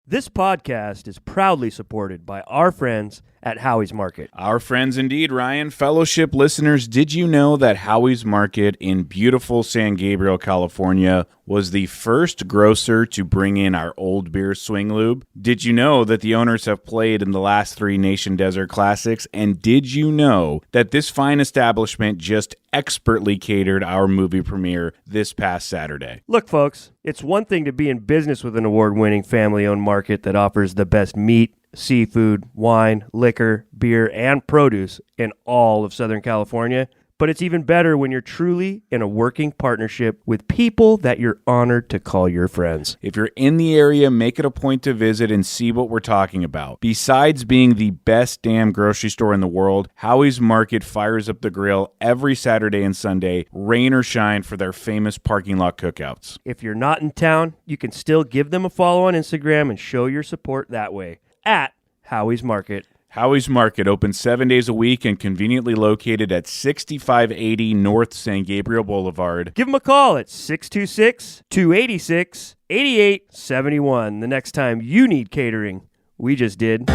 This podcast is proudly supported by our friends at Howie's Market. Our friends indeed, Ryan. Fellowship listeners, did you know that Howie's Market in beautiful San Gabriel, California was the first grocer to bring in our old beer swing lube? Did you know that the owners have played in the last 3 Nation Desert Classics? And did you know that this fine establishment just expertly catered our movie premiere this past Saturday? Look, folks, it's one thing to be in business with an award-winning family-owned market that offers the best meat, seafood, wine, liquor, beer, and produce in all of Southern California. But it's even better when you're truly in a working partnership with people that you're honored to call your friends. If you're in the area, make it a point to visit and see what we're talking about. Besides being the best damn grocery store in the world, Howie's Market fires up the grill every Saturday and Sunday, rain or shine, for their famous parking lot cookouts. If you're not in town, you can still give them a follow on Instagram and show your support that way. At Howie's Market. Howie's Market, open 7 days a week and conveniently located at 6580 North San Gabriel Boulevard. Give them a call at 626-286-8871 the next time you need catering. We just did.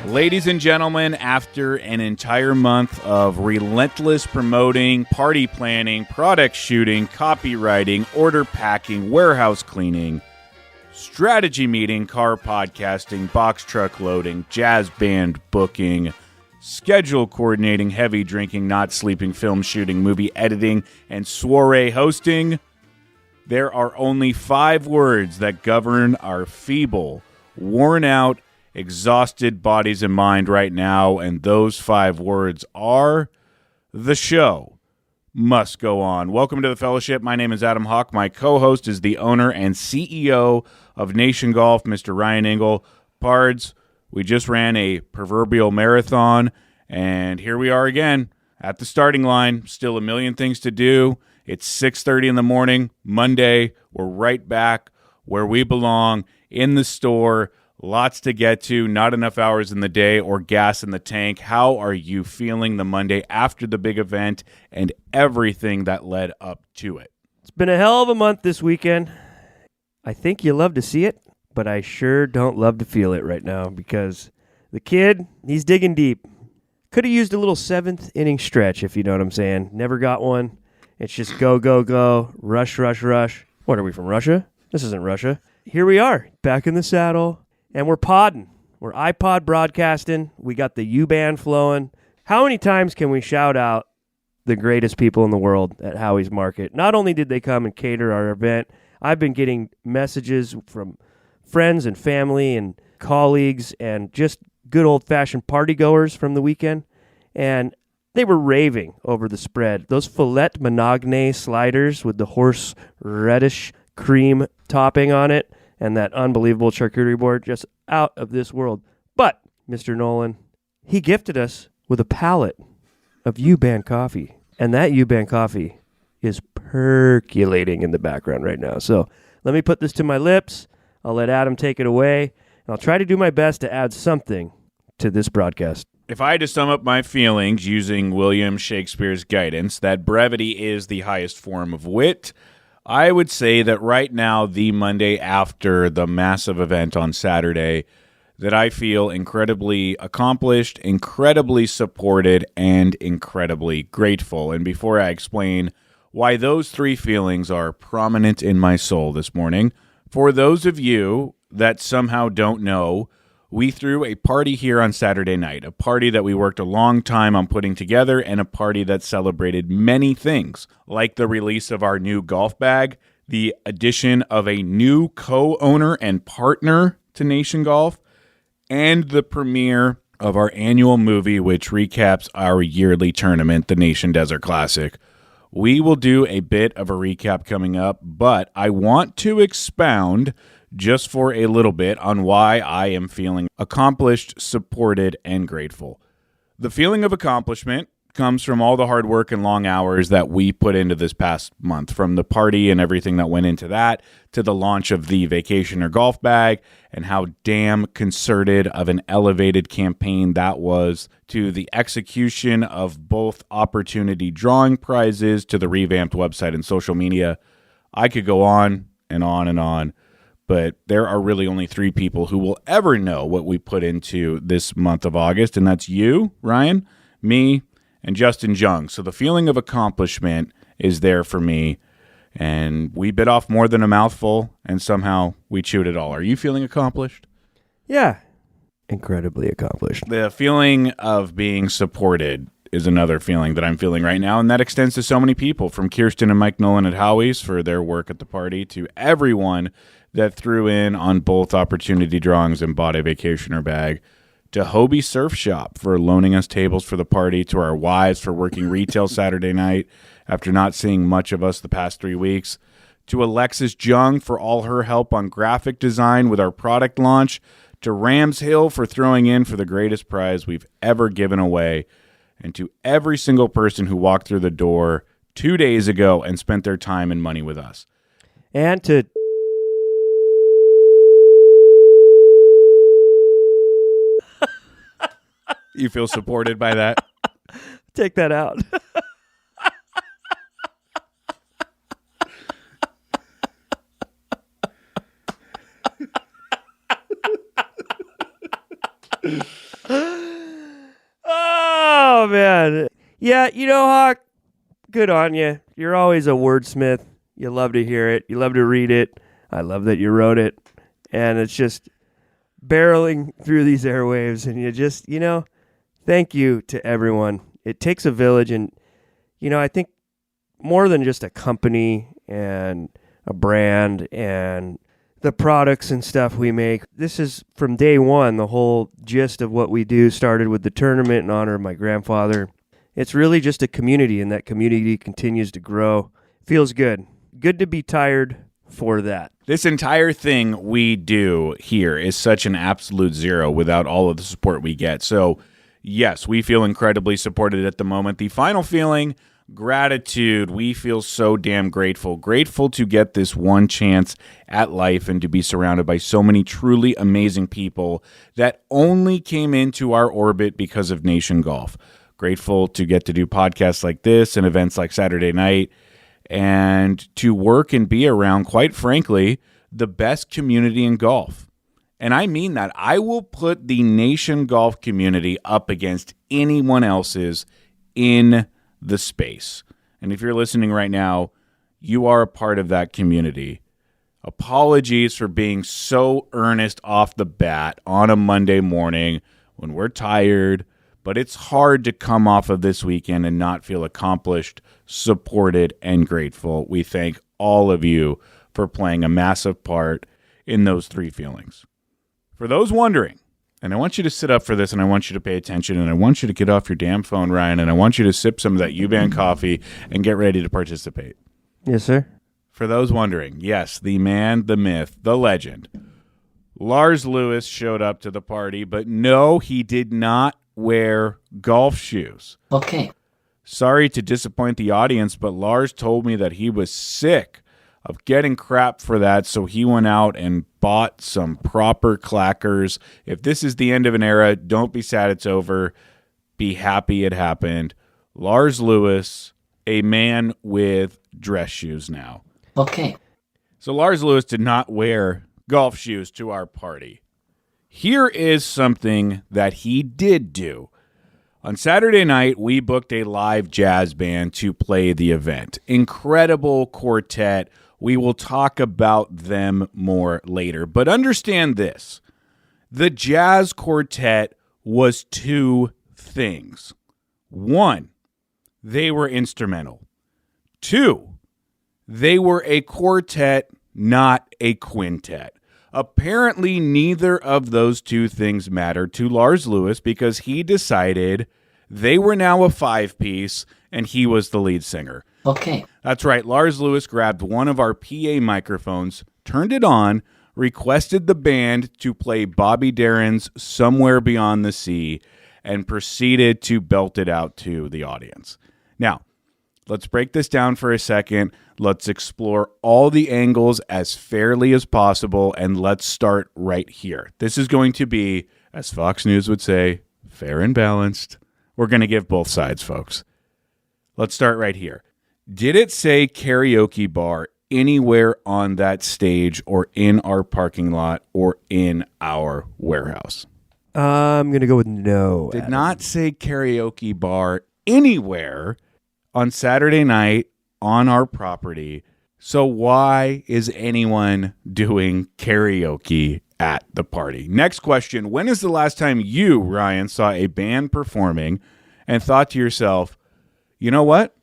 Ladies and gentlemen, after an entire month of relentless promoting, party planning, product shooting, copywriting, order packing, warehouse cleaning, strategy meeting, car podcasting, box truck loading, jazz band booking, schedule coordinating, heavy drinking, not sleeping, film shooting, movie editing, and soiree hosting, there are only 5 words that govern our feeble, worn out, exhausted bodies and mind right now, and those 5 words are: the show must go on. Welcome to the Fellowship. My name is Adam Hawk. My co-host is the owner and CEO of Nation Golf, Mr. Ryan Engel. Pards, we just ran a proverbial marathon, and here we are again at the starting line. Still a million things to do. It's 6:30 in the morning, Monday. We're right back where we belong, in the store. Lots to get to, not enough hours in the day or gas in the tank. How are you feeling the Monday after the big event and everything that led up to it? It's been a hell of a month this weekend. I think you love to see it, but I sure don't love to feel it right now because the kid, he's digging deep. Could have used a little 7th inning stretch, if you know what I'm saying. Never got one. It's just go, go, go, rush, rush, rush. What, are we from Russia? This isn't Russia. Here we are, back in the saddle. And we're podding. We're iPod broadcasting. We got the U-band flowing. How many times can we shout out the greatest people in the world at Howie's Market? Not only did they come and cater our event, I've been getting messages from friends and family and colleagues and just good old-fashioned partygoers from the weekend. And they were raving over the spread. Those Filette Mignon sliders with the horseradish cream topping on it, and that unbelievable charcuterie board, just out of this world. But Mr. Nolan, he gifted us with a pallet of U-Band coffee. And that U-Band coffee is percolating in the background right now. So let me put this to my lips. I'll let Adam take it away. And I'll try to do my best to add something to this broadcast. If I had to sum up my feelings using William Shakespeare's guidance, that brevity is the highest form of wit, I would say that right now, the Monday after the massive event on Saturday, that I feel incredibly accomplished, incredibly supported, and incredibly grateful. And before I explain why those 3 feelings are prominent in my soul this morning, for those of you that somehow don't know, we threw a party here on Saturday night, a party that we worked a long time on putting together, and a party that celebrated many things, like the release of our new golf bag, the addition of a new co-owner and partner to Nation Golf, and the premiere of our annual movie, which recaps our yearly tournament, the Nation Desert Classic. We will do a bit of a recap coming up, but I want to expound just for a little bit on why I am feeling accomplished, supported, and grateful. The feeling of accomplishment comes from all the hard work and long hours that we put into this past month, from the party and everything that went into that, to the launch of the Vacationer golf bag and how damn concerted of an elevated campaign that was, to the execution of both opportunity drawing prizes, to the revamped website and social media. I could go on and on and on, but there are really only 3 people who will ever know what we put into this month of August, and that's you, Ryan, me, and Justin Jung. So the feeling of accomplishment is there for me, and we bit off more than a mouthful, and somehow we chewed it all. Are you feeling accomplished? Yeah. Incredibly accomplished. The feeling of being supported is another feeling that I'm feeling right now, and that extends to so many people, from Kirsten and Mike Nolan at Howie's for their work at the party, to everyone that threw in on both opportunity drawings and bought a Vacationer bag, to Hobie Surf Shop for loaning us tables for the party, to our wives for working retail Saturday night after not seeing much of us the past 3 weeks, to Alexis Jung for all her help on graphic design with our product launch, to Rams Hill for throwing in for the greatest prize we've ever given away, and to every single person who walked through the door 2 days ago and spent their time and money with us. And to You feel supported by that? take that out. Oh, man. Yeah, Hawk, good on you. You're always a wordsmith. You love to hear it. You love to read it. I love that you wrote it. And it's just barreling through these airwaves. And you just, thank you to everyone. It takes a village. And, I think more than just a company and a brand and the products and stuff we make. This is from day one. The whole gist of what we do started with the tournament in honor of my grandfather. It's really just a community, and that community continues to grow. Feels good. Good to be tired for that. This entire thing we do here is such an absolute zero without all of the support we get. So, yes, we feel incredibly supported at the moment. The final feeling, gratitude. We feel so damn grateful. Grateful to get this one chance at life and to be surrounded by so many truly amazing people that only came into our orbit because of Nation Golf. Grateful to get to do podcasts like this and events like Saturday Night, and to work and be around, quite frankly, the best community in golf. And I mean that. I will put the Nation Golf community up against anyone else's in the space. And if you're listening right now, you are a part of that community. Apologies for being so earnest off the bat on a Monday morning when we're tired, but it's hard to come off of this weekend and not feel accomplished, supported, and grateful. We thank all of you for playing a massive part in those 3 feelings. For those wondering, and I want you to sit up for this, and I want you to pay attention, and I want you to get off your damn phone, Ryan, and I want you to sip some of that U-Ban coffee and get ready to participate. Yes, sir. For those wondering, yes, the man, the myth, the legend, Lars Lewis showed up to the party, but no, he did not wear golf shoes. Okay. Sorry to disappoint the audience, but Lars told me that he was sick of getting crap for that, so he went out and bought some proper clackers. If this is the end of an era, don't be sad it's over. Be happy it happened. Lars Lewis, a man with dress shoes now. Okay. So Lars Lewis did not wear golf shoes to our party. Here is something that he did do. On Saturday night, we booked a live jazz band to play the event. Incredible quartet. We will talk about them more later. But understand this. The jazz quartet was 2 things. 1, they were instrumental. 2, they were a quartet, not a quintet. Apparently, neither of those 2 things mattered to Lars Lewis because he decided they were now a 5-piece and he was the lead singer. Okay. That's right. Lars Lewis grabbed one of our PA microphones, turned it on, requested the band to play Bobby Darin's Somewhere Beyond the Sea, and proceeded to belt it out to the audience. Now, let's break this down for a second. Let's explore all the angles as fairly as possible, and let's start right here. This is going to be, as Fox News would say, fair and balanced. We're going to give both sides, folks. Let's start right here. Did it say karaoke bar anywhere on that stage or in our parking lot or in our warehouse? I'm going to go with no. Did Adam. not say karaoke bar anywhere on Saturday night on our property. So why is anyone doing karaoke at the party? Next question. When is the last time you, Ryan, saw a band performing and thought to yourself, you know what?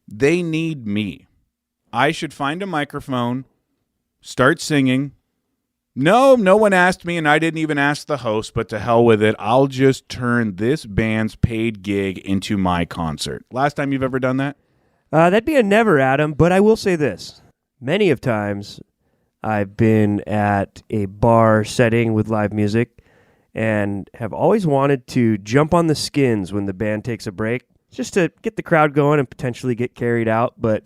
They need me. I should find a microphone, start singing. No one asked me, and I didn't even ask the host, but to hell with it. I'll just turn this band's paid gig into my concert. Last time you've ever done that? That'd be a never, Adam, but I will say this. Many of times I've been at a bar setting with live music and have always wanted to jump on the Skins when the band takes a break, just to get the crowd going and potentially get carried out, but,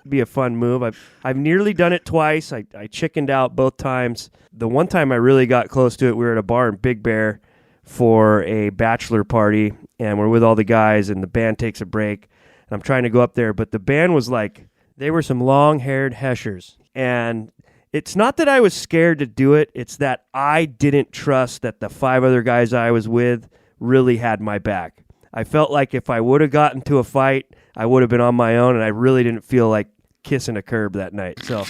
be a fun move. I've nearly done it twice. I chickened out both times. The one time I really got close to it, we were at a bar in Big Bear for a bachelor party, and we're with all the guys, and the band takes a break, and I'm trying to go up there, but the band was like, they were some long-haired heshers, and it's not that I was scared to do it, it's that I didn't trust that the 5 other guys I was with really had my back. I felt like if I would have gotten to a fight, I would have been on my own, and I really didn't feel like kissing a curb that night. So,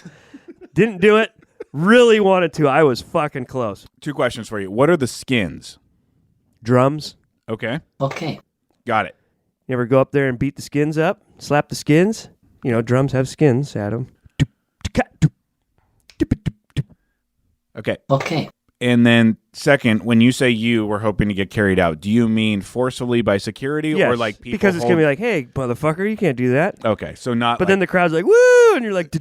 didn't do it. Really wanted to. I was fucking close. 2 questions for you. What are the Skins? Drums. Okay. Okay. Got it. You ever go up there and beat the Skins up? Slap the Skins? Drums have skins, Adam. Okay. Okay. And then second, when you say you were hoping to get carried out, do you mean forcefully by security Yes, or like people because it's going to be like, hey, motherfucker, you can't do that. Okay, so not But then the crowd's like, woo, and you're like,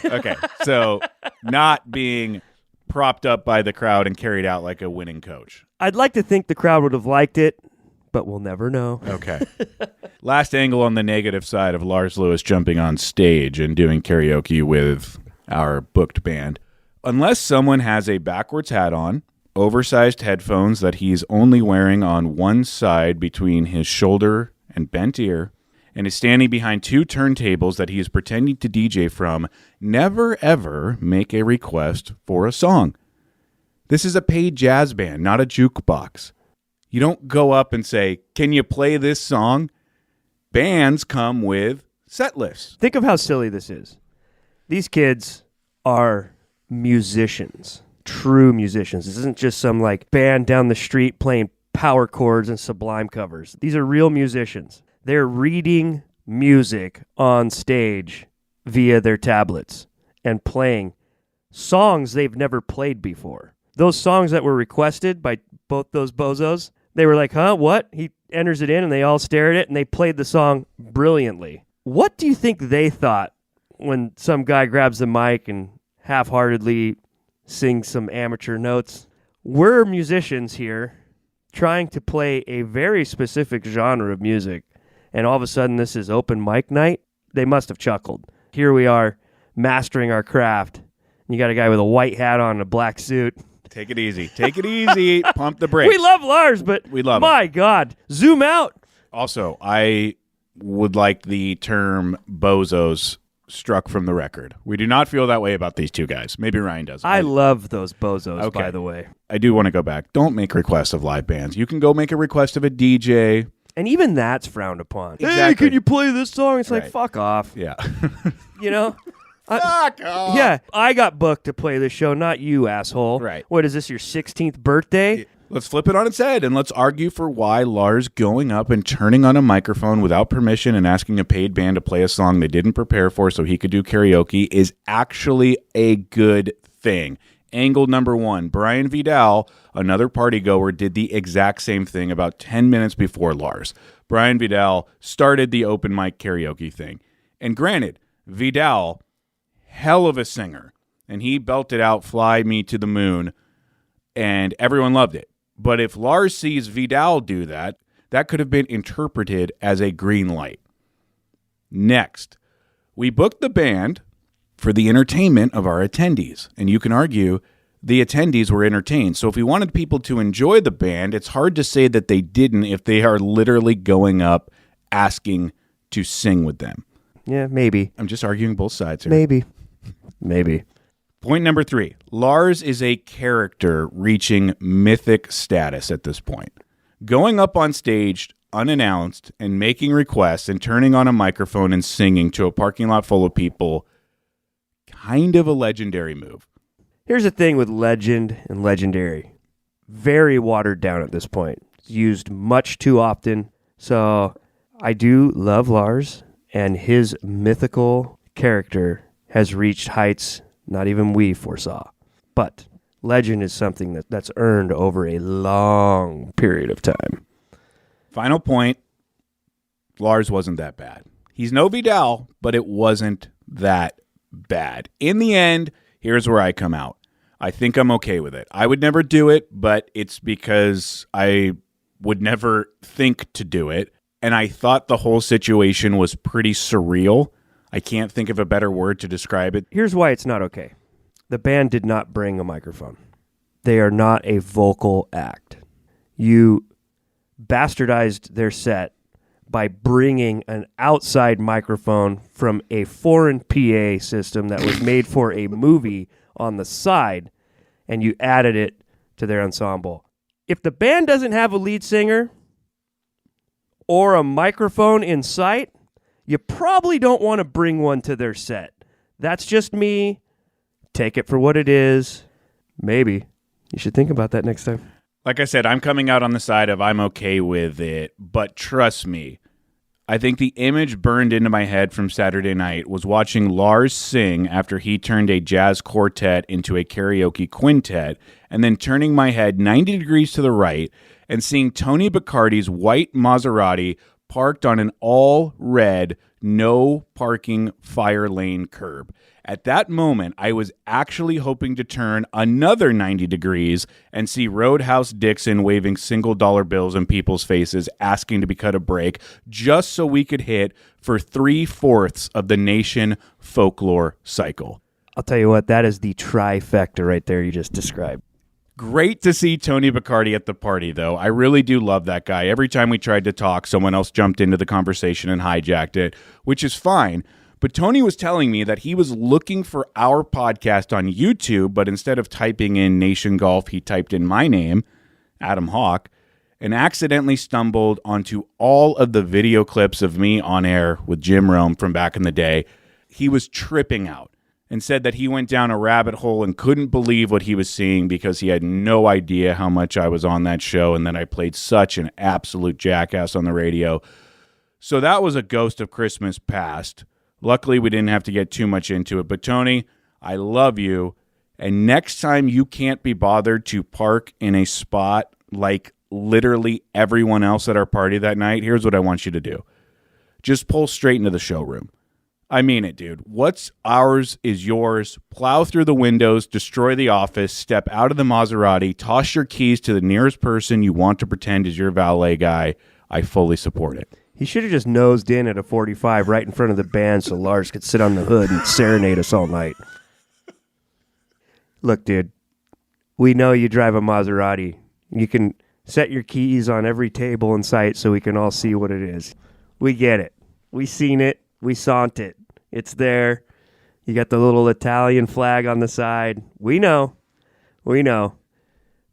okay, so not being propped up by the crowd and carried out like a winning coach. I'd like to think the crowd would have liked it, but we'll never know. Okay. Last angle on the negative side of Lars Lewis jumping on stage and doing karaoke with our booked band. Unless someone has a backwards hat on, oversized headphones that he's only wearing on one side between his shoulder and bent ear, and is standing behind 2 turntables that he is pretending to DJ from, never ever make a request for a song. This is a paid jazz band, not a jukebox. You don't go up and say, can you play this song? Bands come with set lists. Think of how silly this is. These kids are musicians, true musicians. This isn't just some band down the street playing power chords and Sublime covers. These are real musicians. They're reading music on stage via their tablets and playing songs they've never played before. Those songs that were requested by both those bozos, they were like, huh, what? He enters it in and they all stare at it and they played the song brilliantly. What do you think they thought when some guy grabs the mic and half-heartedly sing some amateur notes? We're musicians here trying to play a very specific genre of music, and all of a sudden this is open mic night. They must have chuckled. Here we are mastering our craft. You got a guy with a white hat on and a black suit. Take it easy. Take it easy. Pump the brakes. We love Lars, but we love my God, zoom out. Also, I would like the term bozos struck from the record. We do not feel that way about these 2 guys. Maybe Ryan does. I love those bozos, Okay. by the way. I do want to go back. Don't make requests of live bands. You can go make a request of a DJ. And even that's frowned upon. Hey, Exactly. can you play this song? It's like, Right. fuck off. Yeah. You know? Fuck off. Yeah, I got booked to play this show, not you, asshole. Right. What is this, your 16th birthday? Let's flip it on its head and let's argue for why Lars going up and turning on a microphone without permission and asking a paid band to play a song they didn't prepare for so he could do karaoke is actually a good thing. Angle number 1, Brian Vidal, another party goer, did the exact same thing about 10 minutes before Lars. Brian Vidal started the open mic karaoke thing. And granted, Vidal, hell of a singer, and he belted out Fly Me to the Moon, and everyone loved it. But if Lars sees Vidal do that, that could have been interpreted as a green light. Next, we booked the band for the entertainment of our attendees. And you can argue the attendees were entertained. So if we wanted people to enjoy the band, it's hard to say that they didn't if they are literally going up asking to sing with them. Yeah, maybe. I'm just arguing both sides here. Maybe. Point number 3. Lars is a character reaching mythic status at this point. Going up on stage unannounced and making requests and turning on a microphone and singing to a parking lot full of people, kind of a legendary move. Here's the thing with legend and legendary. Very watered down at this point. It's used much too often. So I do love Lars, and his mythical character has reached heights not even we foresaw. But legend is something that's earned over a long period of time. Final point, Lars wasn't that bad. He's no Vidal, but it wasn't that bad. In the end, here's where I come out. I think I'm okay with it. I would never do it, but it's because I would never think to do it. And I thought the whole situation was pretty surreal. I can't think of a better word to describe it. Here's why it's not okay. The band did not bring a microphone. They are not a vocal act. You bastardized their set by bringing an outside microphone from a foreign PA system that was made for a movie on the side, and you added it to their ensemble. If the band doesn't have a lead singer or a microphone in sight, you probably don't want to bring one to their set. That's just me. Take it for what it is. Maybe. You should think about that next time. Like I said, I'm coming out on the side of I'm okay with it, but trust me, I think the image burned into my head from Saturday night was watching Lars sing after he turned a jazz quartet into a karaoke quintet, and then turning my head 90 degrees to the right and seeing Tony Baccardi's white Maserati parked on an all-red, no parking fire lane curb. At that moment, I was actually hoping to turn another 90 degrees and see Roadhouse Dixon waving single-dollar bills in people's faces, asking to be cut a break, just so we could hit for 3/4 of the nation folklore cycle. I'll tell you what, that is the trifecta right there you just described. Great to see Tony Baccardi at the party, though. I really do love that guy. Every time we tried to talk, someone else jumped into the conversation and hijacked it, which is fine. But Tony was telling me that he was looking for our podcast on YouTube, but instead of typing in Nation Golf, he typed in my name, Adam Hawk, and accidentally stumbled onto all of the video clips of me on air with Jim Rome from back in the day. He was tripping out and said that he went down a rabbit hole and couldn't believe what he was seeing because he had no idea how much I was on that show and that I played such an absolute jackass on the radio. So that was a ghost of Christmas past. Luckily, we didn't have to get too much into it. But Tony, I love you. And next time you can't be bothered to park in a spot like literally everyone else at our party that night, here's what I want you to do. Just pull straight into the showroom. I mean it, dude. What's ours is yours. Plow through the windows, destroy the office, step out of the Maserati, toss your keys to the nearest person you want to pretend is your valet guy. I fully support it. He should have just nosed in at a 45 right in front of the band so Lars could sit on the hood and serenade us all night. Look, dude, we know you drive a Maserati. You can set your keys on every table in sight so we can all see what it is. We get it. We seen it. We saw it. It's there. You got the little Italian flag on the side. We know.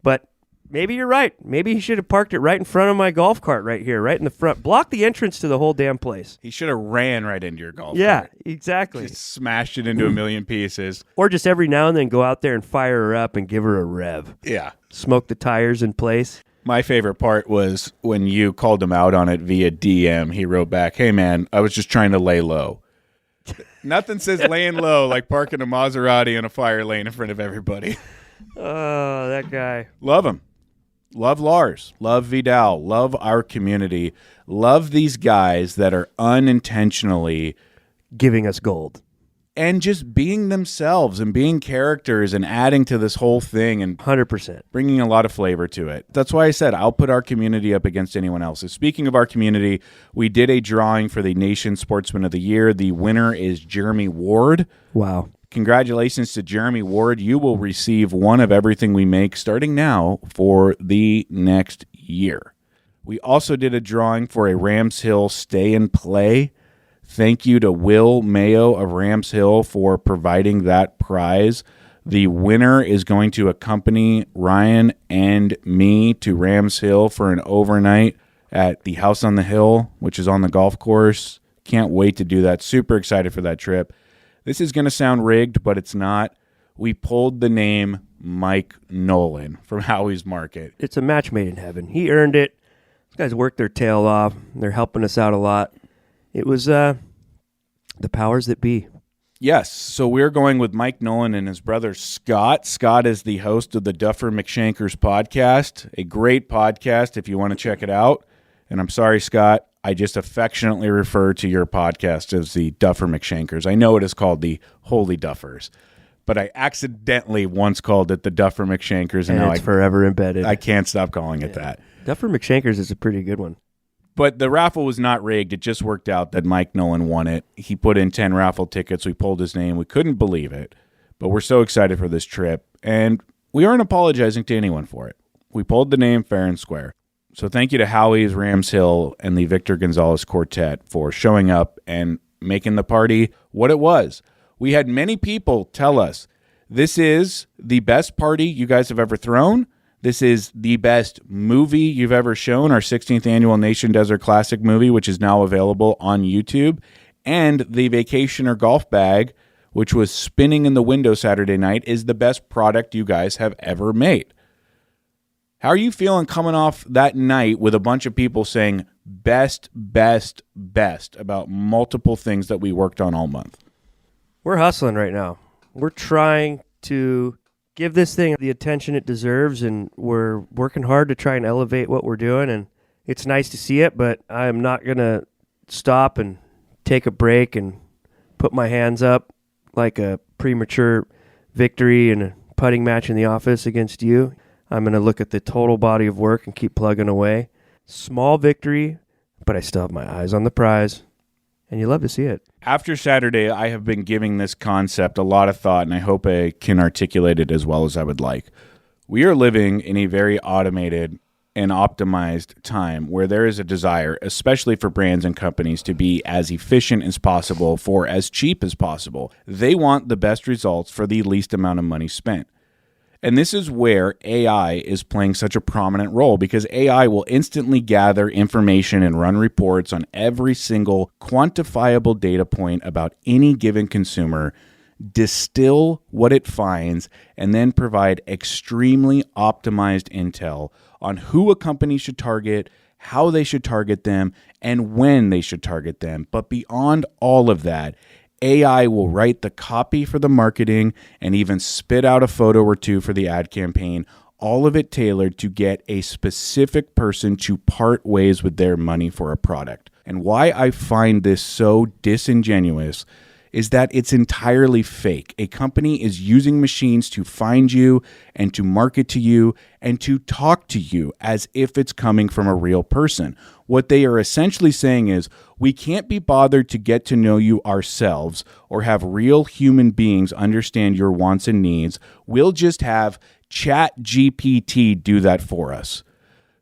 But maybe you're right. Maybe he should have parked it right in front of my golf cart right here, right in the front. Block the entrance to the whole damn place. He should have ran right into your golf Yeah, cart. exactly. Just smashed it into a million pieces. Or just every now and then go out there and fire her up and give her a rev. Yeah. Smoke the tires in place. My favorite part was when you called him out on it via DM. He wrote back, "Hey, man, I was just trying to lay low." Nothing says laying low like parking a Maserati in a fire lane in front of everybody. Oh, that guy. Love him. Love Lars. Love Vidal. Love our community. Love these guys that are unintentionally Giving us gold. and just being themselves and being characters and adding to this whole thing and 100%. bringing a lot of flavor to it. That's why I said I'll put our community up against anyone else's. Speaking of our community, we did a drawing for the Nation Sportsman of the Year. The winner is Jeremy Ward. Wow. Congratulations to Jeremy Ward. You will receive one of everything we make starting now for the next year. We also did a drawing for a Rams Hill Stay and Play. Thank you to Will Mayo of Rams Hill for providing that prize. The winner is going to accompany Ryan and me to Rams Hill for an overnight at the House on the Hill, which is on the golf course. Can't wait to do that. Super excited for that trip. This is going to sound rigged, but it's not. We pulled the name Mike Nolan from Howie's Market. It's a match made in heaven. He earned it. These guys worked their tail off. They're helping us out a lot. It was the powers that be. Yes, so we're going with Mike Nolan and his brother Scott. Scott is the host of the Duffer McShankers podcast, a great podcast if you want to check it out. And I'm sorry, Scott, I just affectionately refer to your podcast as the Duffer McShankers. I know it is called the Holy Duffers, but I accidentally once called it the Duffer McShankers, and now it's forever embedded. I can't stop calling it that. Duffer McShankers is a pretty good one. But the raffle was not rigged. It just worked out that Mike Nolan won it. He put in 10 raffle tickets. We pulled his name. We couldn't believe it. But we're so excited for this trip. And we aren't apologizing to anyone for it. We pulled the name fair and square. So thank you to Howie's, Rams Hill, and the Victor Gonzalez Quartet for showing up and making the party what it was. We had many people tell us, this is the best party you guys have ever thrown. This is the best movie you've ever shown, our 16th annual Nation Desert Classic movie, which is now available on YouTube, and the Vacationer golf bag, which was spinning in the window Saturday night, is the best product you guys have ever made. How are you feeling coming off that night with a bunch of people saying best, best, best about multiple things that we worked on all month? We're hustling right now. We're trying to give this thing the attention it deserves, and we're working hard to try and elevate what we're doing, and it's nice to see it, but I'm not going to stop and take a break and put my hands up like a premature victory in a putting match in the office against you. I'm going to look at the total body of work and keep plugging away. Small victory, but I still have my eyes on the prize, and you love to see it. After Saturday, I have been giving this concept a lot of thought, and I hope I can articulate it as well as I would like. We are living in a very automated and optimized time where there is a desire, especially for brands and companies, to be as efficient as possible for as cheap as possible. They want the best results for the least amount of money spent. And this is where AI is playing such a prominent role, because AI will instantly gather information and run reports on every single quantifiable data point about any given consumer, distill what it finds, and then provide extremely optimized intel on who a company should target, how they should target them, and when they should target them. But beyond all of that, AI will write the copy for the marketing and even spit out a photo or two for the ad campaign, all of it tailored to get a specific person to part ways with their money for a product. And why I find this so disingenuous is that it's entirely fake. A company is using machines to find you and to market to you and to talk to you as if it's coming from a real person. What they are essentially saying is, we can't be bothered to get to know you ourselves or have real human beings understand your wants and needs. We'll just have ChatGPT do that for us.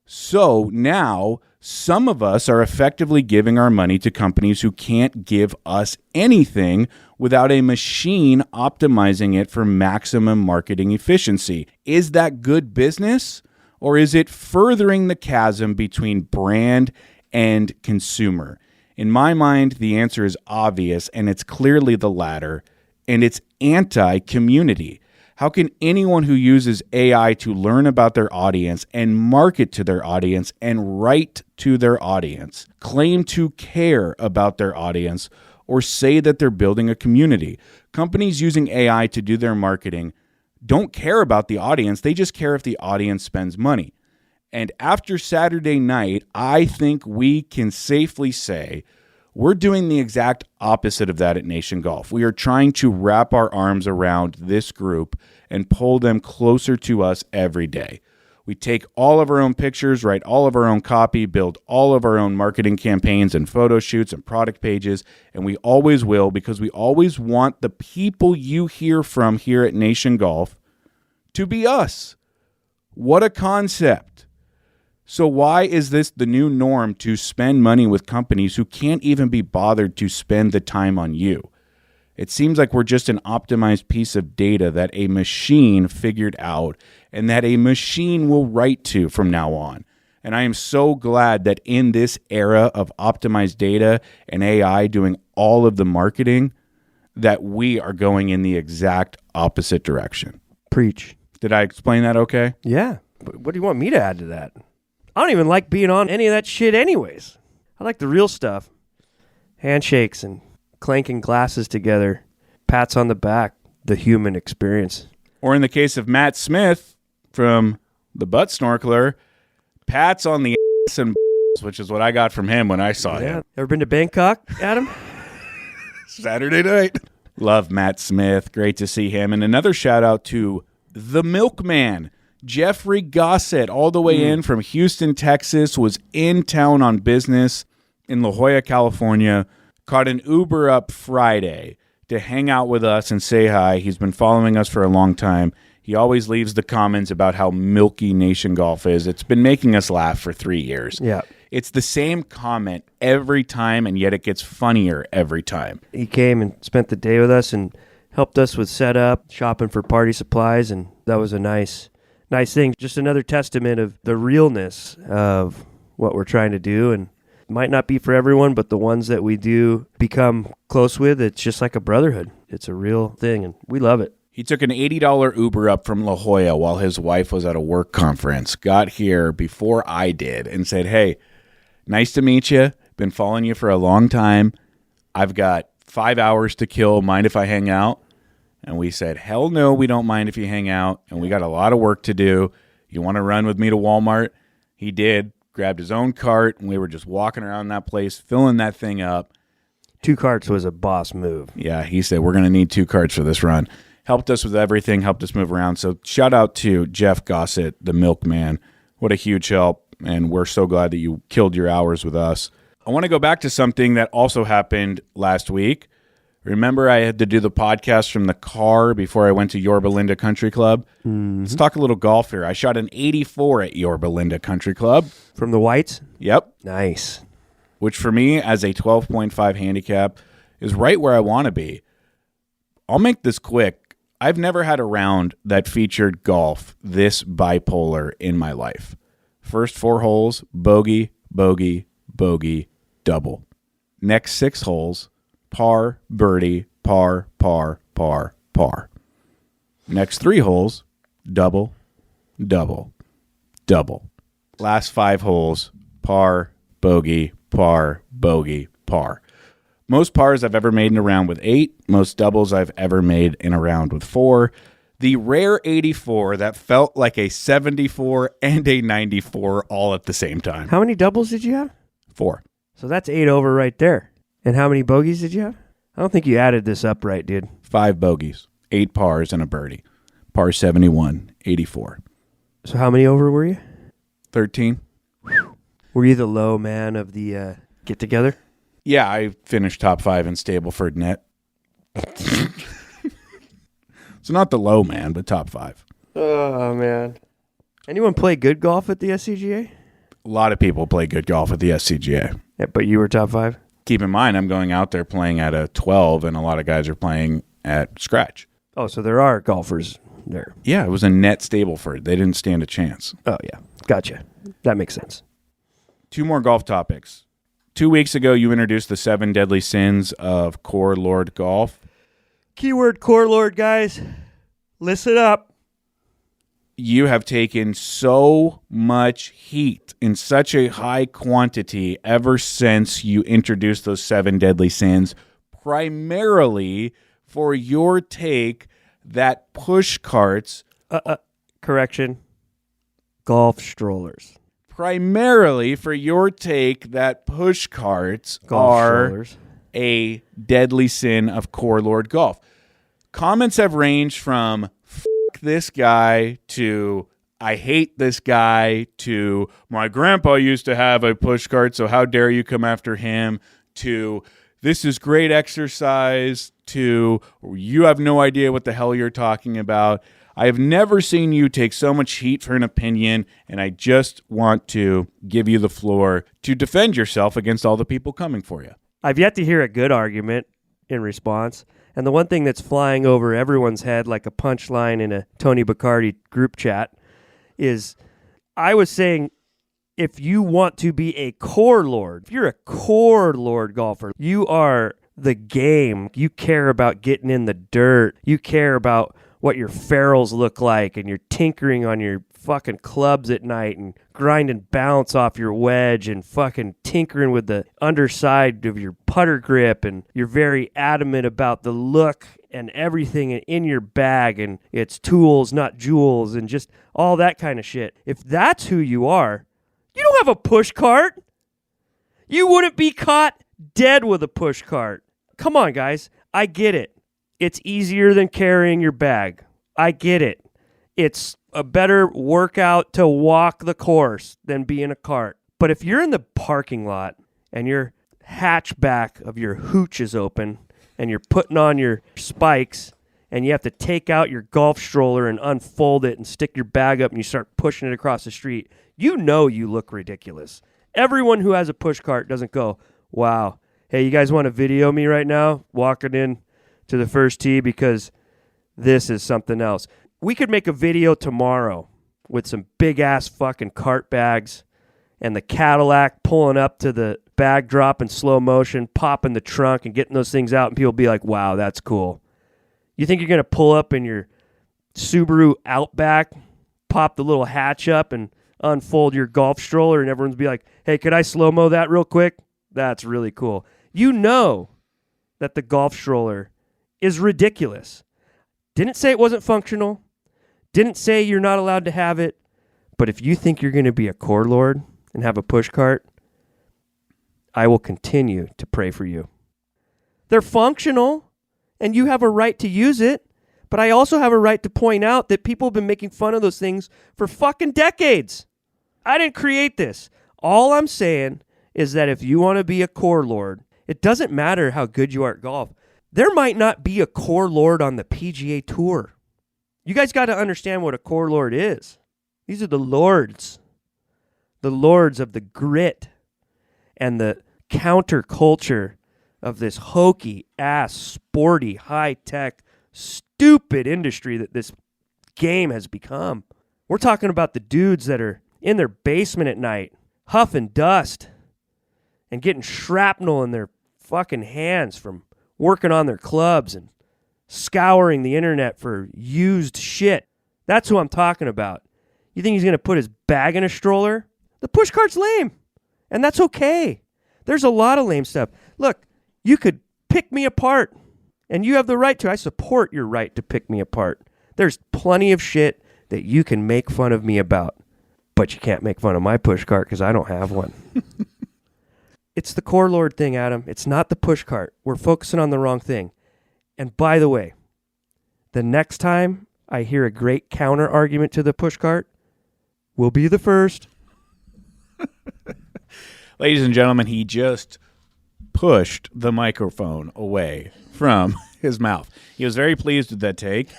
So now some of us are effectively giving our money to companies who can't give us anything without a machine optimizing it for maximum marketing efficiency. Is that good business, or is it furthering the chasm between brand and consumer? In my mind, the answer is obvious, and it's clearly the latter, and it's anti-community. How can anyone who uses AI to learn about their audience and market to their audience and write to their audience claim to care about their audience or say that they're building a community? Companies using AI to do their marketing don't care about the audience. They just care if the audience spends money. And after Saturday night, I think we can safely say We're doing the exact opposite of that at Nation Golf. We are trying to wrap our arms around this group and pull them closer to us every day. We take all of our own pictures, write all of our own copy, build all of our own marketing campaigns and photo shoots and product pages, and we always will, because we always want the people you hear from here at Nation Golf to be us. What a concept. So why is this the new norm, to spend money with companies who can't even be bothered to spend the time on you? It seems like we're just an optimized piece of data that a machine figured out and that a machine will write to from now on. And I am so glad that in this era of optimized data and AI doing all of the marketing, that we are going in the exact opposite direction. Preach. Did I explain that okay? Yeah. But what do you want me to add to that? I don't even like being on any of that shit anyways. I like the real stuff. Handshakes and clanking glasses together. Pats on the back. The human experience. Or in the case of Matt Smith from the Butt Snorkeler, pats on the ass and balls, which is what I got from him when I saw him. Ever been to Bangkok, Adam? Saturday night. Love Matt Smith. Great to see him. And another shout out to the Milkman, Jeffrey Gossett, all the way in from Houston, Texas, was in town on business in La Jolla, California, caught an Uber up Friday to hang out with us and say hi. He's been following us for a long time. He always leaves the comments about how milky Nation Golf is. It's been making us laugh for 3 years. Yeah. It's the same comment every time, and yet it gets funnier every time. He came and spent the day with us and helped us with setup, shopping for party supplies, and that was a nice thing. Just another testament of the realness of what we're trying to do. And it might not be for everyone, but the ones that we do become close with, it's just like a brotherhood. It's a real thing, and we love it. He took an $80 Uber up from La Jolla while his wife was at a work conference, got here before I did, and said, hey, nice to meet you. Been following you for a long time. I've got 5 hours to kill. Mind if I hang out? And we said, hell no, we don't mind if you hang out. And we got a lot of work to do. You want to run with me to Walmart? He did. Grabbed his own cart, and we were just walking around that place, filling that thing up. 2 carts was a boss move. Yeah, he said, we're going to need 2 carts for this run. Helped us with everything, helped us move around. So shout out to Jeff Gossett, the Milkman. What a huge help, and we're so glad that you killed your hours with us. I want to go back to something that also happened last week. Remember, I had to do the podcast from the car before I went to Yorba Linda Country Club? Mm-hmm. Let's talk a little golf here. I shot an 84 at Yorba Linda Country Club. From the whites? Yep. Nice. Which for me, as a 12.5 handicap, is right where I want to be. I'll make this quick. I've never had a round that featured golf this bipolar in my life. First 4 holes, bogey, bogey, bogey, double. Next 6 holes, par, birdie, par, par, par, par. Next 3 holes, double, double, double. Last 5 holes, par, bogey, par, bogey, par. Most pars I've ever made in a round with 8. Most doubles I've ever made in a round with 4. The rare 84 that felt like a 74 and a 94 all at the same time. How many doubles did you have? 4. So that's 8 over right there. And how many bogeys did you have? I don't think you added this up right, dude. 5 bogeys, 8 pars, and a birdie. Par 71, 84. So how many over were you? 13. Were you the low man of the get-together? Yeah, I finished top 5 in Stableford net. So not the low man, but top 5. Oh, man. Anyone play good golf at the SCGA? A lot of people play good golf at the SCGA. Yeah, but you were top 5? Keep in mind, I'm going out there playing at a 12, and a lot of guys are playing at scratch. Oh, so there are golfers there. Yeah, it was a net Stableford. They didn't stand a chance. Oh, yeah. Gotcha. That makes sense. 2 more golf topics. 2 weeks ago, you introduced the 7 deadly sins of Core Lord Golf. Keyword Core Lord, guys. Listen up. You have taken so much heat in such a high quantity ever since you introduced those 7 deadly sins, primarily for your take that push carts... Correction. Golf strollers. primarily for your take that push carts Golf are strollers. a deadly sin of Core Lord golf. Comments have ranged from "F this guy" to "I hate this guy" to "My grandpa used to have a push cart, so how dare you come after him," to "This is great exercise," to "You have no idea what the hell you're talking about." I have never seen you take so much heat for an opinion, and I just want to give you the floor to defend yourself against all the people coming for you. I've yet to hear a good argument in response. And the one thing that's flying over everyone's head like a punchline in a Tony Bacardi group chat is I was saying if you want to be a core lord, if you're a core lord golfer, you are the game. You care about getting in the dirt. You care about what your ferrules look like, and you're tinkering on your fucking clubs at night and grinding bounce off your wedge and fucking tinkering with the underside of your putter grip, and you're very adamant about the look and everything in your bag, and it's tools, not jewels, and just all that kind of shit. If that's who you are, you don't have a push cart. You wouldn't be caught dead with a push cart. Come on, guys. I get it. It's easier than carrying your bag. I get it. It's a better workout to walk the course than be in a cart. But if you're in the parking lot and your hatchback of your hooch is open and you're putting on your spikes and you have to take out your golf stroller and unfold it and stick your bag up and you start pushing it across the street, you know you look ridiculous. Everyone who has a push cart doesn't go, "Wow, hey, you guys want to video me right now walking in to the first tee because this is something else." We could make a video tomorrow with some big-ass fucking cart bags and the Cadillac pulling up to the bag drop in slow motion, popping the trunk and getting those things out, and people be like, "Wow, that's cool." You think you're going to pull up in your Subaru Outback, pop the little hatch up and unfold your golf stroller, and everyone's be like, "Hey, could I slow-mo that real quick?" That's really cool. You know that the golf stroller is ridiculous. Didn't say it wasn't functional. Didn't say you're not allowed to have it. But if you think you're going to be a core lord and have a push cart, I will continue to pray for you. They're functional, and you have a right to use it. But I also have a right to point out that people have been making fun of those things for fucking decades. I didn't create this. All I'm saying is that if you want to be a core lord, it doesn't matter how good you are at golf. There might not be a core lord on the PGA Tour. You guys got to understand what a core lord is. These are the lords of the grit and the counterculture of this hokey-ass, sporty, high-tech, stupid industry that this game has become. We're talking about the dudes that are in their basement at night, huffing dust and getting shrapnel in their fucking hands from working on their clubs and scouring the internet for used shit. That's who I'm talking about. You think he's going to put his bag in a stroller? The push cart's lame, and that's okay. There's a lot of lame stuff. Look, you could pick me apart, and you have the right to. I support your right to pick me apart. There's plenty of shit that you can make fun of me about, but you can't make fun of my push cart because I don't have one. It's the core lord thing, Adam. It's not the push cart. We're focusing on the wrong thing. And by the way, the next time I hear a great counter argument to the push cart, we'll be the first. Ladies and gentlemen, he just pushed the microphone away from his mouth. He was very pleased with that take.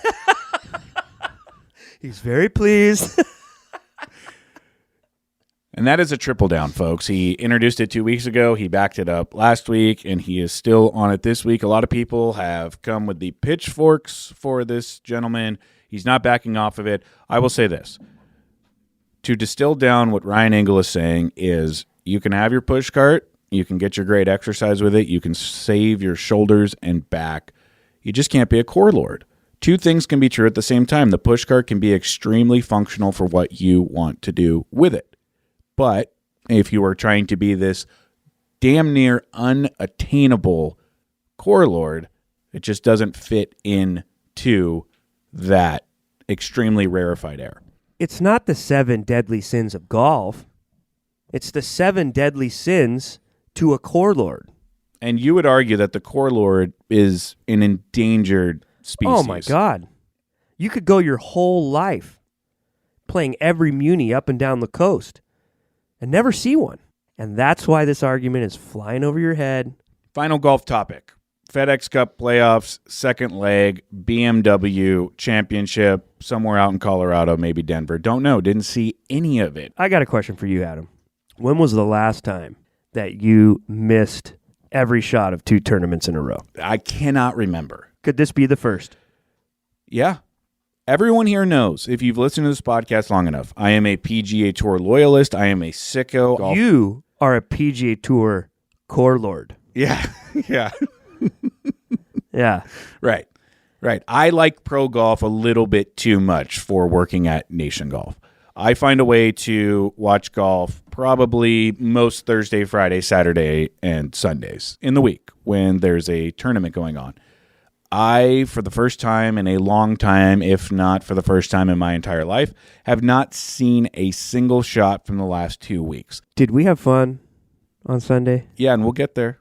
He's very pleased. And that is a triple down, folks. He introduced it 2 weeks ago. He backed it up last week, and he is still on it this week. A lot of people have come with the pitchforks for this gentleman. He's not backing off of it. I will say this. To distill down what Ryan Engel is saying is you can have your push cart. You can get your great exercise with it. You can save your shoulders and back. You just can't be a core lord. Two things can be true at the same time. The push cart can be extremely functional for what you want to do with it. But if you are trying to be this damn near unattainable core lord, it just doesn't fit into that extremely rarefied air. It's not the 7 deadly sins of golf. It's the 7 deadly sins to a core lord. And you would argue that the core lord is an endangered species. Oh, my God. You could go your whole life playing every Muni up and down the coast and never see one. And that's why this argument is flying over your head. Final golf topic. FedEx Cup playoffs, second leg, BMW championship, somewhere out in Colorado, maybe Denver. Don't know. Didn't see any of it. I got a question for you, Adam. When was the last time that you missed every shot of 2 tournaments in a row? I cannot remember. Could this be the first? Yeah. Everyone here knows, if you've listened to this podcast long enough, I am a PGA Tour loyalist. I am a sicko. Golf. You are a PGA Tour core lord. Yeah. Yeah. Yeah. Right. I like pro golf a little bit too much for working at Nation Golf. I find a way to watch golf probably most Thursday, Friday, Saturday, and Sundays in the week when there's a tournament going on. I, for the first time in a long time, if not for the first time in my entire life, have not seen a single shot from the last 2 weeks. Did we have fun on Sunday? Yeah, and we'll get there.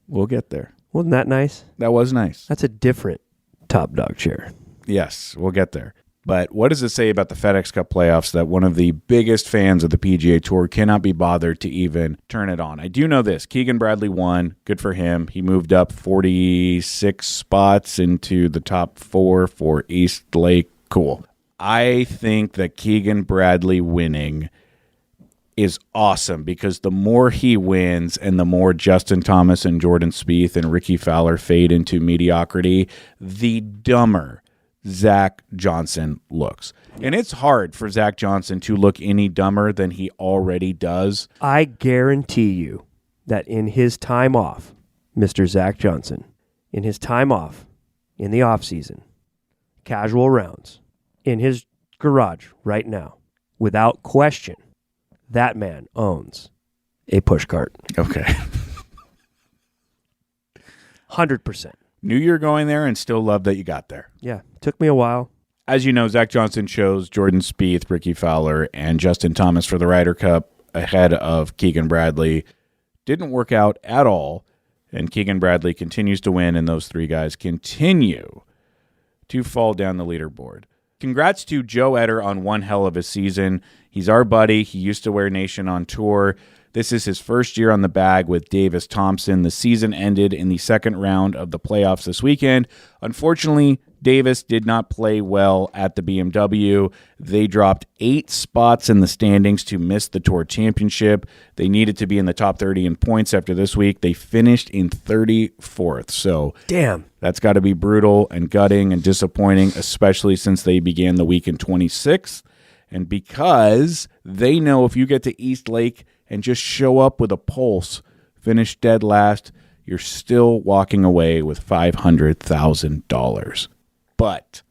Wasn't that nice? That was nice. That's a different top dog chair. Yes, we'll get there. But what does it say about the FedEx Cup playoffs that one of the biggest fans of the PGA Tour cannot be bothered to even turn it on? I do know this. Keegan Bradley won. Good for him. He moved up 46 spots into the top 4 for East Lake. Cool. I think that Keegan Bradley winning is awesome because the more he wins and the more Justin Thomas and Jordan Spieth and Ricky Fowler fade into mediocrity, the dumber Zach Johnson looks. And it's hard for Zach Johnson to look any dumber than he already does. I guarantee you that in his time off, Mr. Zach Johnson, in his time off, in the offseason, casual rounds, in his garage right now, without question, that man owns a push cart. Okay. 100%. Knew you were going there and still love that you got there. Yeah, took me a while. As you know, Zach Johnson chose Jordan Spieth, Ricky Fowler, and Justin Thomas for the Ryder Cup ahead of Keegan Bradley. Didn't work out at all, and Keegan Bradley continues to win, and those 3 guys continue to fall down the leaderboard. Congrats to Joe Eder on one hell of a season. He's our buddy. He used to wear Nation on tour. This is his first year on the bag with Davis Thompson. The season ended in the second round of the playoffs this weekend. Unfortunately, Davis did not play well at the BMW. They dropped 8 spots in the standings to miss the Tour Championship. They needed to be in the top 30 in points after this week. They finished in 34th. So damn, that's got to be brutal and gutting and disappointing, especially since they began the week in 26th. And because they know if you get to East Lake and just show up with a pulse, finish dead last, you're still walking away with $500,000. But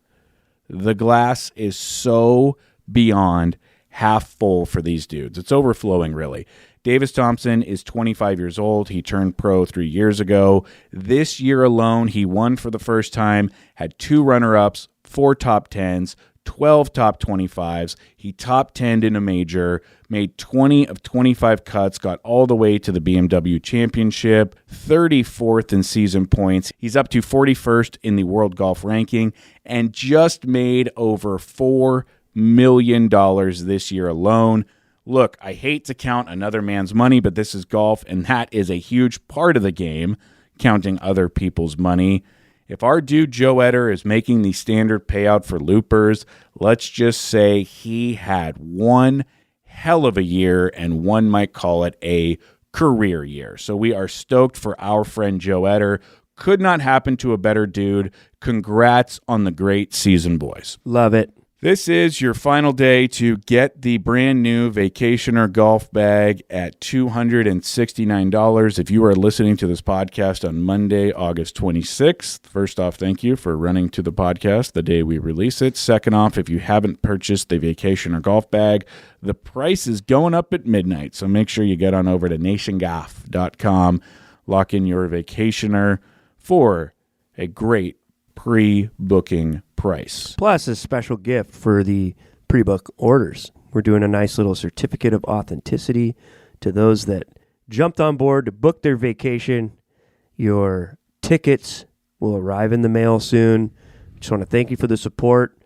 the glass is so beyond half full for these dudes. It's overflowing, really. Davis Thompson is 25 years old. He turned pro 3 years ago. This year alone, he won for the first time, had 2 runner-ups, 4 top 10s, 12 top 25s. He top 10'd in a major, made 20 of 25 cuts, got all the way to the BMW Championship, 34th in season points. He's up to 41st in the World Golf Ranking and just made over $4 million this year alone. Look, I hate to count another man's money, but this is golf, and that is a huge part of the game, counting other people's money. If our dude Joe Eder is making the standard payout for loopers, let's just say he had one hell of a year, and one might call it a career year. So we are stoked for our friend Joe Eder. Could not happen to a better dude. Congrats on the great season, boys. Love it. This is your final day to get the brand new Vacationer golf bag at $269. If you are listening to this podcast on Monday, August 26th, first off, thank you for running to the podcast the day we release it. Second off, if you haven't purchased the Vacationer golf bag, the price is going up at midnight. So make sure you get on over to nationgolf.com, lock in your Vacationer for a great pre-booking price. Plus a special gift for the pre-book orders. We're doing a nice little certificate of authenticity to those that jumped on board to book their vacation. Your tickets will arrive in the mail soon. Just want to thank you for the support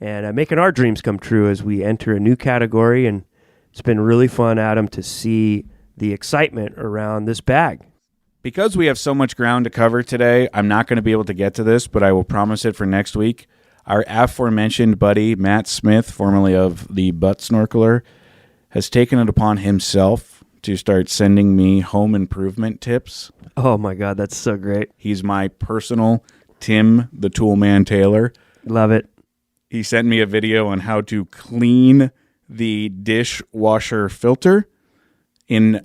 and making our dreams come true as we enter a new category. And it's been really fun, Adam, to see the excitement around this bag. Because we have so much ground to cover today, I'm not going to be able to get to this, but I will promise it for next week. Our aforementioned buddy, Matt Smith, formerly of the Butt Snorkeler, has taken it upon himself to start sending me home improvement tips. Oh, my God, that's so great. He's my personal Tim the Toolman Taylor. Love it. He sent me a video on how to clean the dishwasher filter in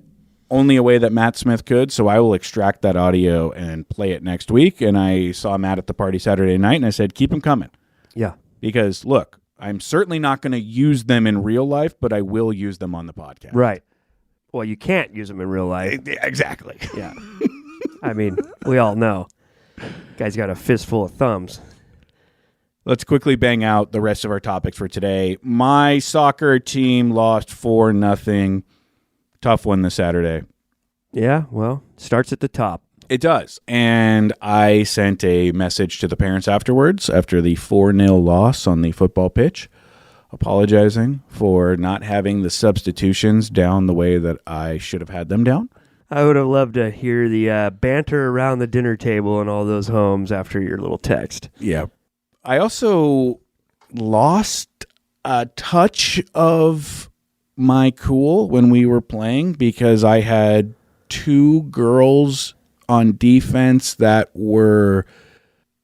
only a way that Matt Smith could, so I will extract that audio and play it next week. And I saw Matt at the party Saturday night, and I said, keep him coming. Yeah. Because, look, I'm certainly not going to use them in real life, but I will use them on the podcast. Right. Well, you can't use them in real life. Exactly. Yeah. I mean, we all know. Guy's got a fistful of thumbs. Let's quickly bang out the rest of our topics for today. My soccer team lost 4-0. Tough one this Saturday. Yeah, well, starts at the top. It does. And I sent a message to the parents afterwards after the 4-0 loss on the football pitch, apologizing for not having the substitutions down the way that I should have had them down. I would have loved to hear the banter around the dinner table in all those homes after your little text. Yeah. I also lost a touch of my cool when we were playing because I had two girls on defense that were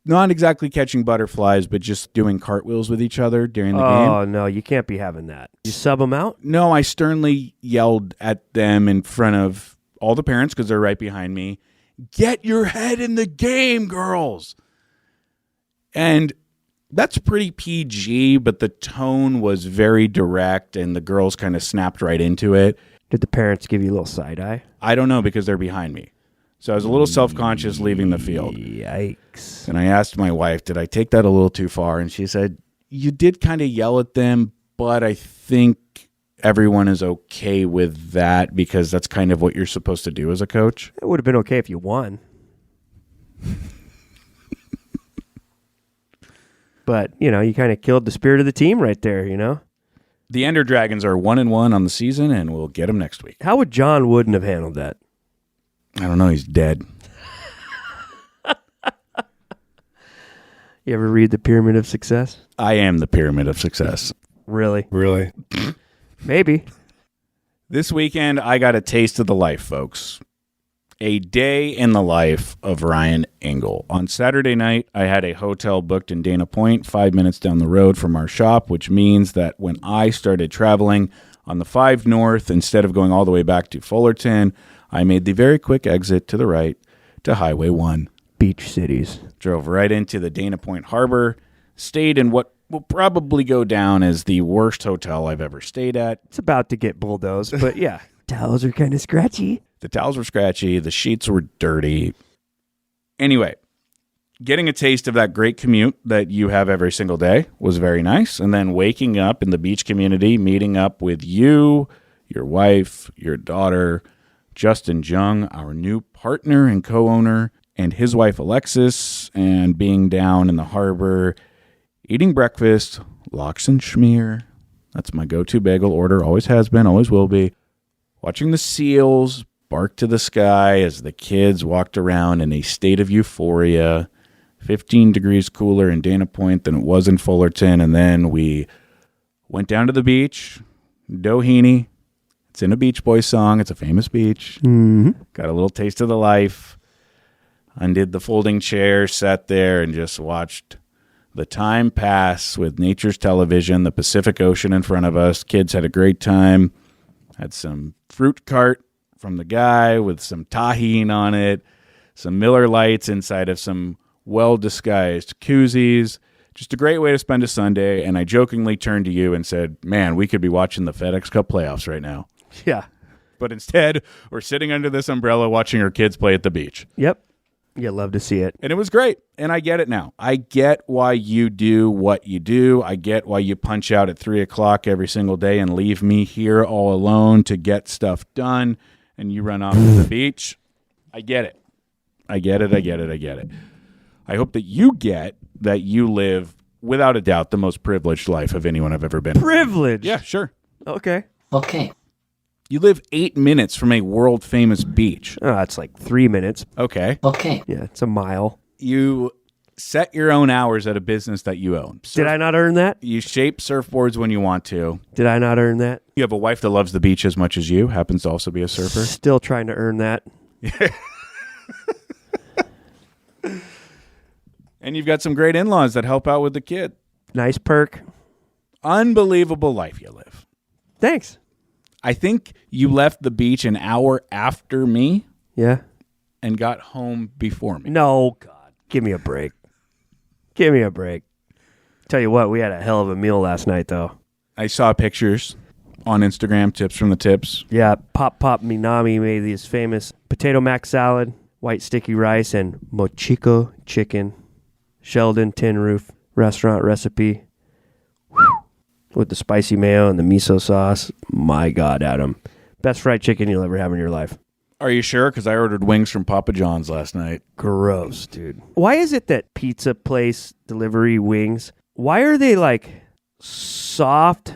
not exactly catching butterflies, but just doing cartwheels with each other during the game. Oh, no, you can't be having that. You sub them out? No, I sternly yelled at them in front of all the parents because they're right behind me. Get your head in the game, girls. And that's pretty PG, but the tone was very direct, and the girls kind of snapped right into it. Did the parents give you a little side eye? I don't know because they're behind me. So I was a little self-conscious leaving the field. Yikes. And I asked my wife, did I take that a little too far? And she said, you did kind of yell at them, but I think everyone is okay with that because that's kind of what you're supposed to do as a coach. It would have been okay if you won. But, you know, you kind of killed the spirit of the team right there, you know? The Ender Dragons are 1-1 on the season, and we'll get them next week. How would John Wooden have handled that? I don't know. He's dead. You ever read The Pyramid of Success? I am the Pyramid of Success. Really? Really? Maybe. This weekend, I got a taste of the life, folks. A day in the life of Ryan Engel. On Saturday night, I had a hotel booked in Dana Point, 5 minutes down the road from our shop, which means that when I started traveling on the 5 North, instead of going all the way back to Fullerton, I made the very quick exit to the right to Highway 1. Beach cities. Drove right into the Dana Point Harbor, stayed in what will probably go down as the worst hotel I've ever stayed at. It's about to get bulldozed, but yeah. Towels are kind of scratchy. The towels were scratchy. The sheets were dirty. Anyway, getting a taste of that great commute that you have every single day was very nice. And then waking up in the beach community, meeting up with you, your wife, your daughter, Justin Jung, our new partner and co-owner, and his wife Alexis, and being down in the harbor, eating breakfast, lox and schmear. That's my go-to bagel order. Always has been, always will be. Watching the seals bark to the sky as the kids walked around in a state of euphoria. 15 degrees cooler in Dana Point than it was in Fullerton. And then we went down to the beach, Doheny. It's in a Beach Boys song. It's a famous beach. Mm-hmm. Got a little taste of the life. Undid the folding chair, sat there, and just watched the time pass with nature's television, the Pacific Ocean in front of us. Kids had a great time. Had some fruit cart from the guy with some tahine on it, some Miller Lights inside of some well-disguised koozies. Just a great way to spend a Sunday, and I jokingly turned to you and said, man, we could be watching the FedEx Cup playoffs right now. Yeah. But instead, we're sitting under this umbrella watching our kids play at the beach. Yep. You love to see it. And it was great. And I get it now. I get why you do what you do. I get why you punch out at 3 o'clock every single day and leave me here all alone to get stuff done. And you run off to the beach. I get it. I get it. I hope that you get that you live, without a doubt, the most privileged life of anyone I've ever been. Privilege. Yeah, sure. Okay. You live 8 minutes from a world-famous beach. Oh, it's like 3 minutes. Okay. Yeah, it's a mile. You set your own hours at a business that you own. Did I not earn that? You shape surfboards when you want to. Did I not earn that? You have a wife that loves the beach as much as you, happens to also be a surfer. Still trying to earn that. And you've got some great in-laws that help out with the kid. Nice perk. Unbelievable life you live. Thanks. I think you left the beach an hour after me Yeah. and got home before me. No, God. Give me a break. Tell you what, we had a hell of a meal last night, though. I saw pictures on Instagram, tips from the tips. Yeah, Pop Minami made these famous potato mac salad, white sticky rice, and mochiko chicken. Sheldon Tin Roof restaurant recipe. Whew. With the spicy mayo and the miso sauce. My God, Adam. Best fried chicken you'll ever have in your life. Are you sure? Because I ordered wings from Papa John's last night. Gross, dude. Why is it that pizza place delivery wings, why are they like soft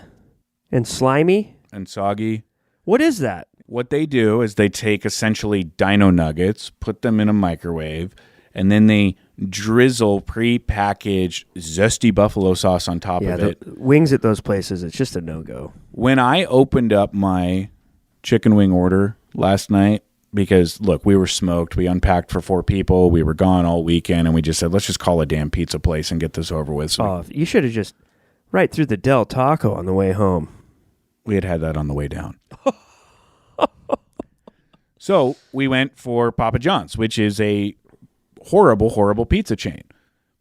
and slimy? And soggy. What is that? What they do is they take essentially dino nuggets, put them in a microwave, and then they drizzle pre-packaged zesty buffalo sauce on top of it. Wings at those places, it's just a no-go. When I opened up my chicken wing order last night, because, look, we were smoked. We unpacked for 4 people. We were gone all weekend, and we just said, let's just call a damn pizza place and get this over with. So you should have just right through the Del Taco on the way home. we had that on the way down. So we went for Papa John's, which is a horrible, horrible pizza chain.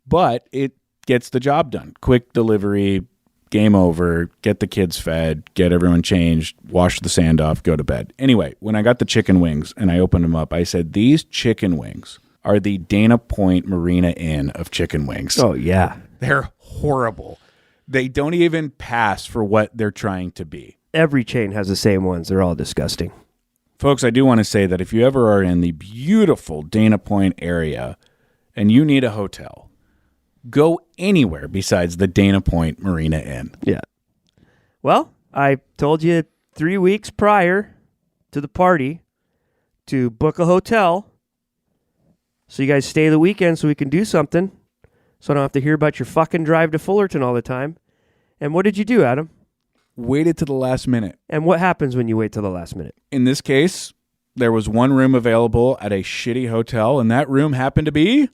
But it gets the job done. Quick delivery, game over, get the kids fed, get everyone changed, wash the sand off, go to bed. Anyway, when I got the chicken wings and I opened them up, I said, these chicken wings are the Dana Point Marina Inn of chicken wings. Oh, yeah. They're horrible. They don't even pass for what they're trying to be. Every chain has the same ones. They're all disgusting. Folks, I do want to say that if you ever are in the beautiful Dana Point area and you need a hotel, go anywhere besides the Dana Point Marina Inn. Yeah. Well, I told you 3 weeks prior to the party to book a hotel so you guys stay the weekend so we can do something so I don't have to hear about your fucking drive to Fullerton all the time. And what did you do, Adam? Waited to the last minute. And what happens when you wait till the last minute? In this case, there was one room available at a shitty hotel, and that room happened to be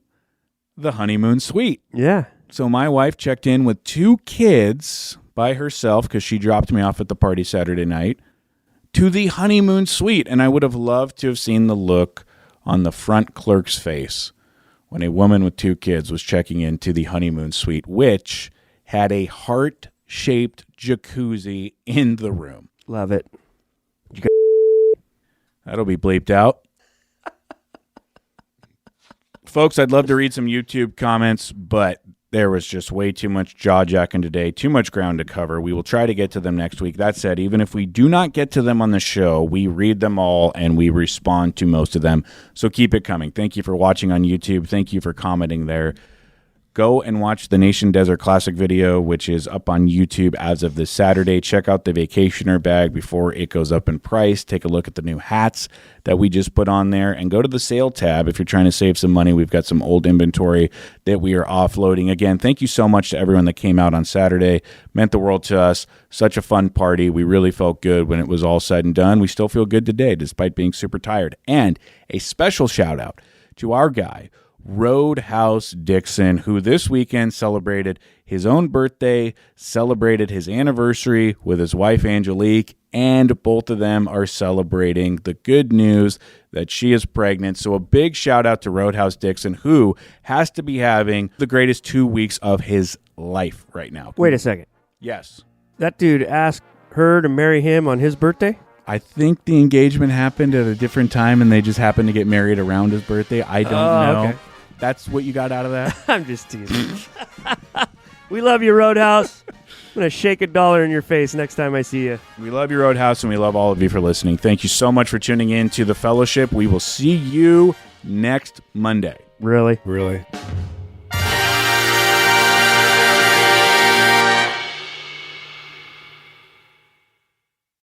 the honeymoon suite. Yeah. So my wife checked in with 2 kids by herself because she dropped me off at the party Saturday night to the honeymoon suite. And I would have loved to have seen the look on the front clerk's face when a woman with 2 kids was checking into the honeymoon suite, which had a heart-shaped jacuzzi in the room. Love it. That'll be bleeped out. Folks, I'd love to read some YouTube comments, but there was just way too much jaw-jacking today, too much ground to cover. We will try to get to them next week. That said, even if we do not get to them on the show, we read them all and we respond to most of them. So keep it coming. Thank you for watching on YouTube. Thank you for commenting there. Go and watch the Nation Desert Classic video, which is up on YouTube as of this Saturday. Check out the Vacationer bag before it goes up in price. Take a look at the new hats that we just put on there. And go to the sale tab if you're trying to save some money. We've got some old inventory that we are offloading. Again, thank you so much to everyone that came out on Saturday. Meant the world to us. Such a fun party. We really felt good when it was all said and done. We still feel good today, despite being super tired. And a special shout out to our guy, Roadhouse Dixon, who this weekend celebrated his own birthday, celebrated his anniversary with his wife Angelique, and both of them are celebrating the good news that she is pregnant. So a big shout out to Roadhouse Dixon, who has to be having the greatest 2 weeks of his life right now. Wait a second. Yes. That dude asked her to marry him on his birthday? I think the engagement happened at a different time and they just happened to get married around his birthday. I don't know. Okay. That's what you got out of that? I'm just teasing. We love you, Roadhouse. I'm going to shake $1 in your face next time I see you. We love your Roadhouse, and we love all of you for listening. Thank you so much for tuning in to The Fellowship. We will see you next Monday. Really? Really.